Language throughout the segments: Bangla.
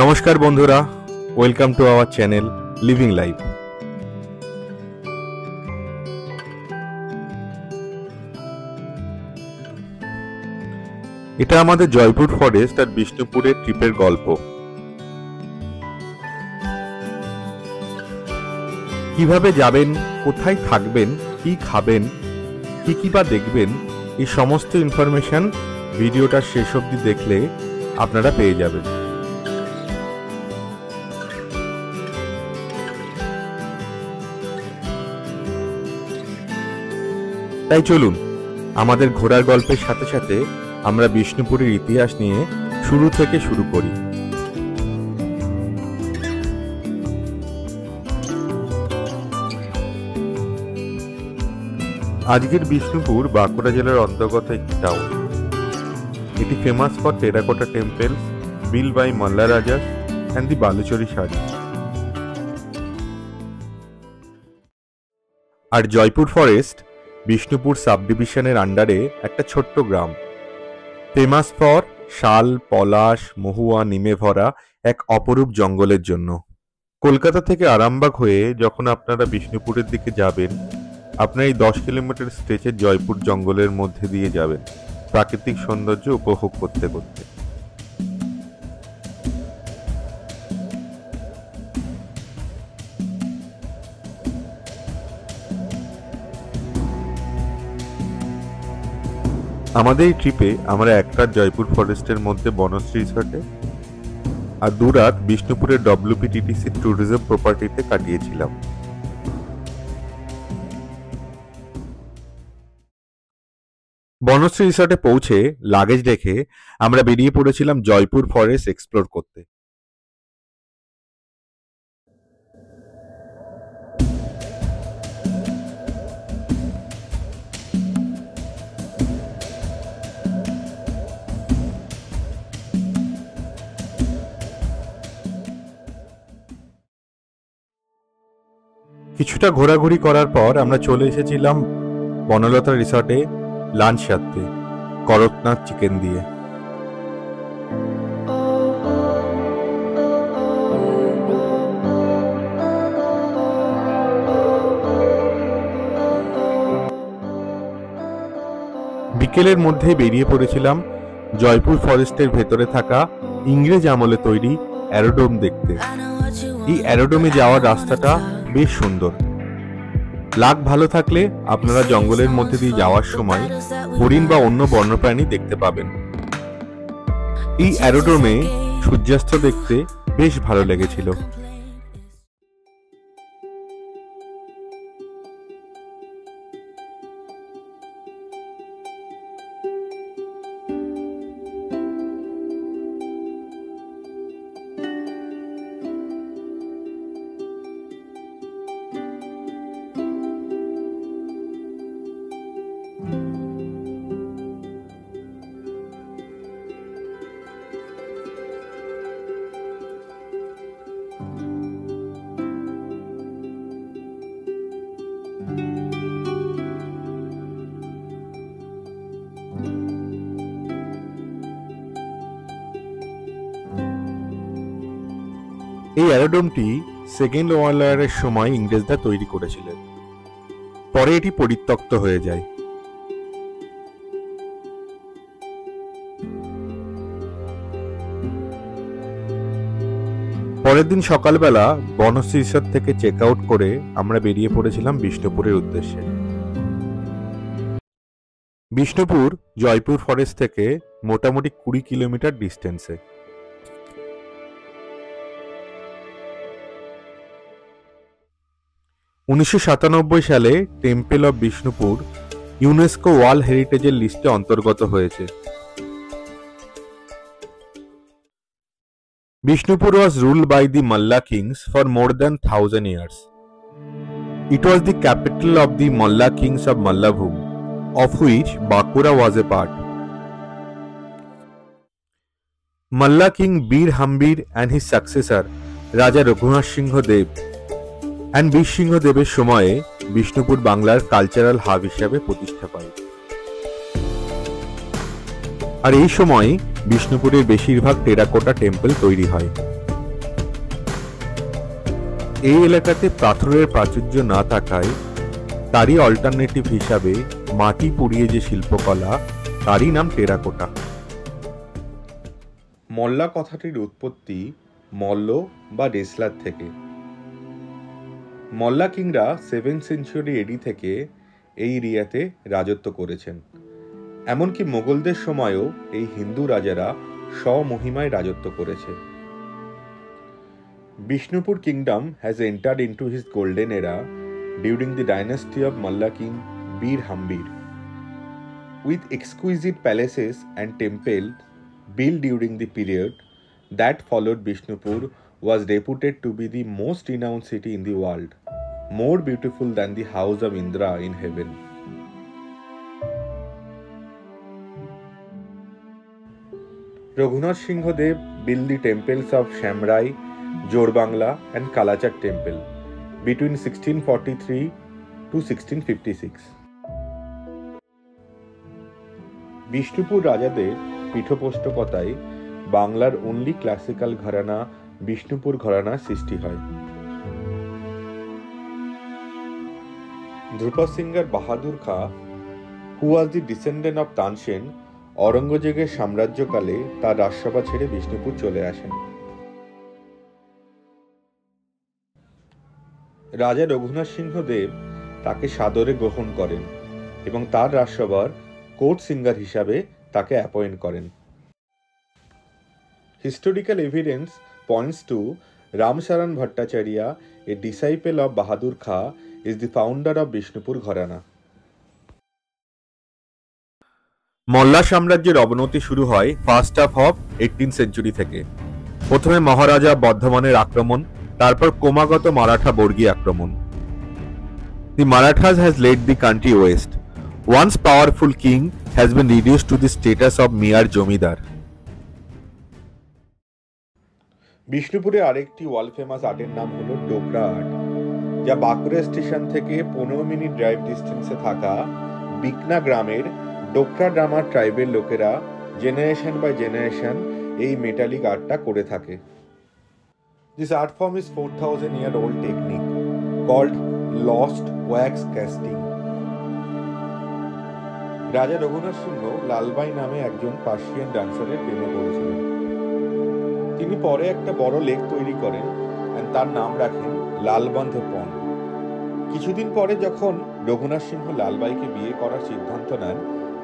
নমস্কার বন্ধুরা, welcome to our channel living life. এটা আমাদের জয়পুর ফরেস্ট আর বিষ্ণুপুরের ট্রিপের গল্প। কিভাবে যাবেন, কোথায় থাকবেন, কি খাবেন, কি বা দেখবেন, এই সমস্ত ইনফরমেশন ভিডিওটা শেষ অবধি দেখলে আপনারা পেয়ে যাবেন। তাই চলুন আমাদের ঘোরার গল্পের সাথে সাথে আমরা বিষ্ণুপুরের ইতিহাস নিয়ে শুরু থেকে শুরু করি। আজকের বিষ্ণুপুর বাঁকুড়া জেলার অন্তর্গত একটি টাউন। এটি famous for terracotta temple, built by Malla rajas and the Baluchari sari. আর জয়পুর ফরেস্ট বিষ্ণুপুর সাব ডিভিশনের আন্ডারে একটা ছোট্ট গ্রাম, ফেমাস ফর শাল, পলাশ, মহুয়া, নিমে ভরা এক অপরূপ জঙ্গলের জন্য। কলকাতা থেকে আরামবাগ হয়ে যখন আপনারা বিষ্ণুপুরের দিকে যাবেন, আপনার এই 10 কিলোমিটার স্ট্রেচের জয়পুর জঙ্গলের মধ্যে দিয়ে যাবেন প্রাকৃতিক সৌন্দর্য উপভোগ করতে করতে। আমাদের এই ট্রিপে আমরা এক রাত জয়পুর ফরেস্টের মধ্যে বনশ্রী রিসর্টে আর 2 রাত বিষ্ণুপুরের WPTTC ট্যুরিজম প্রপার্টিতে কাটিয়েছিলাম। বনশ্রী রিসর্টে পৌঁছে লাগেজ রেখে আমরা বেরিয়ে পড়েছিলাম জয়পুর ফরেস্ট এক্সপ্লোর করতে। কিছুটা ঘোরাঘুরি করার পর আমরা চলে এসেছিলাম বনলতা রিসর্টে লাঞ্চ সারতে করকনাথ চিকেন দিয়ে। বিকেলের মধ্যে বেরিয়ে পড়েছিলাম জয়পুর ফরেস্টের ভেতরে থাকা ইংরেজ আমলে তৈরি অ্যারোড্রোম দেখতে। এই অ্যারোড্রোমে যাওয়ার রাস্তাটা বেশ সুন্দর। লাক ভালো থাকলে আপনারা জঙ্গলের মধ্যে দিয়ে যাওয়ার সময় হরিণ বা অন্য বন্যপ্রাণী দেখতে পাবেন। এই অ্যারোড্রোমে সূর্যাস্ত দেখতে বেশ ভালো লেগেছিল। এই অ্যারোড্রোমটি সেকেন্ড ওয়ার্ল্ড ওয়ারের সময় ইংরেজরা তৈরি করেছিলেন। পরে এটি পরিত্যক্ত হয়ে যায়। পরের দিন সকালবেলা বনশ্রী রিসর্ট থেকে চেক আউট করে আমরা বেরিয়ে পড়েছিলাম বিষ্ণুপুরের উদ্দেশ্যে। বিষ্ণুপুর জয়পুর ফরেস্ট থেকে মোটামুটি 20 কিলোমিটার ডিস্টেন্সে। (1997) সালে temple of Bishnupur UNESCO world হেরিটেজের লিস্টে অন্তর্গত হয়েছে। Bishnupur was ruled by the Malla kings for more than 1000 years. It was the capital of the Malla kings of Mallabhum, of which Bankura was a part. Malla king Bir Hambir and his successor Raja Raghunath Singh Dev and বীর সিংহ দেবের সময়ে বিষ্ণুপুর বাংলার কালচারাল হাব হিসাবে প্রতিষ্ঠা পায়। আর এই সময় বিষ্ণুপুরের বেশিরভাগ টেরাকোটা টেম্পল তৈরি হয়। এই এলাকাতে পাথরের প্রাচুর্য না থাকায় তারই অল্টারনেটিভ হিসাবে মাটি পুড়িয়ে যে শিল্পকলা, তারই নাম টেরাকোটা। মল্লা কথাটির উৎপত্তি মল্ল বা রেসলার থেকে। মল্লা কিংরা 7th সেঞ্চুরি এডি থেকে এই এরিয়াতে রাজত্ব করেছেন। এমনকি মোগলদের সময়ও এই হিন্দু রাজারা স্বমহিমায় রাজত্ব করেছে। Bishnupur kingdom has entered into his golden era during the dynasty of Malla king Bir Hambir. With exquisite palaces and temples built during the period that followed, Bishnupur was reputed to be the most renowned city in the world, more beautiful than the house of Indra in heaven. Raghunath Singh Dev built the temples of Shamrai, Jorbangla and Kalachar temple between 1643 to 1656. Bishnupur রাজাদের পৃষ্ঠপোষকতায় বাংলার অনলি ক্লাসিক্যাল ঘরানা বিষ্ণুপুর ঘরানার সৃষ্টি হয়। ধ্রুপদ সিংহার বাহাদুর খা, হু ওয়াজ দি ডিসেন্ডেন্ট অফ তানসেন, অরঙ্গজেবের সাম্রাজ্যকালে তার রাজসভা ছেড়ে বিষ্ণুপুর চলে আসেন। রাজা রঘুনাথ সিংহ দেব তাকে সাদরে গ্রহণ করেন এবং তার রাজসভার কোর্ট সিঙ্গার হিসাবে তাকে অ্যাপয়েন্ট করেন। Historical evidence points to Ramsharan Bhattacharya, a disciple of Bahadur Khan, is the founder of Bishnupur gharana. Malla সাম্রাজ্যের অবনতি শুরু হয় first half of 18th century থেকে। প্রথমে মহারাজা বর্ধমানের আক্রমণ, তারপর ক্রমাগত মারাঠা বর্গী আক্রমণ। The Marathas has led the country west. Once powerful king has been reduced to the status of mere জমিদার। বিষ্ণুপুরে আরেকটি ওয়ার্ল্ড ফেমাস আর্টের নাম হলো ডোকরা আর্ট, যা বাঁকুড়া স্টেশন থেকে 15 মিনিট ড্রাইভ ডিস্টেন্সে থাকা বিকনা গ্রামের ডোকরা ড্রামার ট্রাইবের লোকেরা জেনারেশন বাই জেনারেশন এই মেটালিক আর্টটা করে থাকে। This art form is 4000-year-old technique called lost wax casting. রাজা রঘুনাথ সিংহ লালবাই নামে একজন পার্সিয়ান ডান্সারের প্রেমে পড়েছিলেন। তিনি পরে একটা বড় লেক তৈরি করেন এবং তার নাম রাখেন লালবান্ধ পন্ড। কিছুদিন পরে যখন রঘুনাথ সিংহ লালবাইকে বিয়ে করার সিদ্ধান্ত নেন,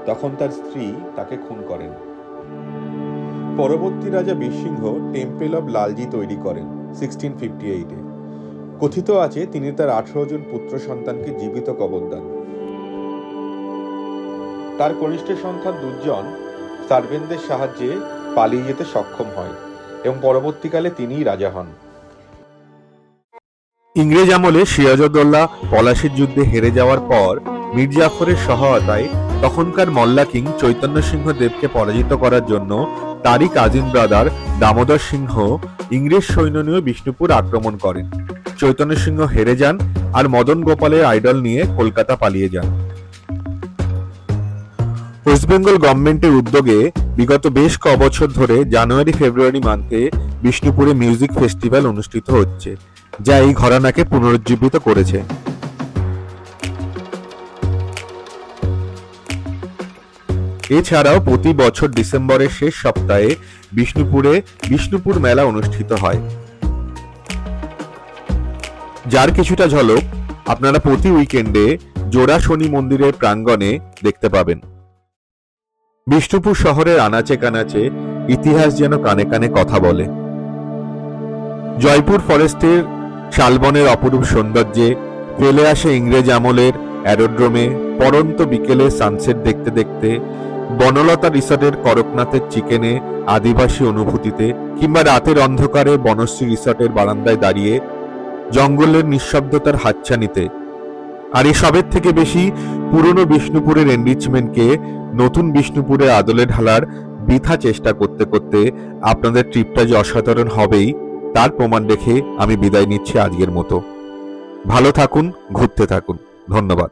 তখন তার স্ত্রী তাকে খুন করেন। পরবর্তী রাজা বীরসিংহ টেম্পল অব লালজি তৈরি করেন 1658-এ। কথিত আছে তিনি তার 18 জন পুত্র সন্তানকে জীবিত কবর দেন। তার কনিষ্ঠ সন্তান দুর্জন সার্ভেন্টদের সাহায্যে পালিয়ে যেতে সক্ষম হয় এবং পরবর্তীকালে তিনিই রাজা হন। ইংরেজ আমলে সিরাজউদ্দৌলা পলাশীর যুদ্ধে হেরে যাওয়ার পর মীর জাফরের সহায়তায় তখনকার মল্লা কিং চৈতন্য সিংহ দেবকে পরাজিত করার জন্য তারই কাজিন ব্রাদার দামোদর সিংহ ইংরেজ সৈন্য নিয়ে বিষ্ণুপুর আক্রমণ করেন। চৈতন্য সিংহ হেরে যান আর মদন গোপালের আইডল নিয়ে কলকাতা পালিয়ে যান। ওয়েস্ট বেঙ্গল গভর্নমেন্টের উদ্যোগে বিগত বেশ কবছর ধরে জানুয়ারি ফেব্রুয়ারি মান্থে বিষ্ণুপুরে মিউজিক ফেস্টিভ্যাল অনুষ্ঠিত হচ্ছে, যা এই ঘরানাকে পুনরুজ্জীবিত করেছে। এছাড়াও প্রতি বছর ডিসেম্বরের শেষ সপ্তাহে বিষ্ণুপুরে বিষ্ণুপুর মেলা অনুষ্ঠিত হয়, যার কিছুটা ঝলক আপনারা প্রতি উইকেন্ডে জোড়া শনি মন্দিরের প্রাঙ্গণে দেখতে পাবেন। বিষ্ণুপুর শহরের আনাচে কানাচে ইতিহাস যেন কানে কানে কথা বলে। জয়পুর ফরেস্টের শালবনের অপরূপ সৌন্দর্যে ফেলে আসে ইংরেজ আমলের অ্যারোড্রোমে পড়ন্ত বিকেলে সানসেট দেখতে দেখতে, বনলতা রিসর্টের করকনাথের চিকেনে আদিবাসী অনুভূতিতে, কিংবা রাতের অন্ধকারে বনশ্রী রিসর্টের বারান্দায় দাঁড়িয়ে জঙ্গলের নিঃশব্দতার হাতছানিতে। আর এসবের থেকে বেশি পুরনো বিষ্ণুপুরের এনরিচমেন্টকে নতুন বিষ্ণুপুরে আদলে ঢালার বৃথা চেষ্টা করতে করতে আপনাদের ট্রিপটা যে অসাধারণ হবেই তার প্রমাণ রেখে আমি বিদায় নিচ্ছি আজকের মতো। ভালো থাকুন, ঘুরতে থাকুন। ধন্যবাদ।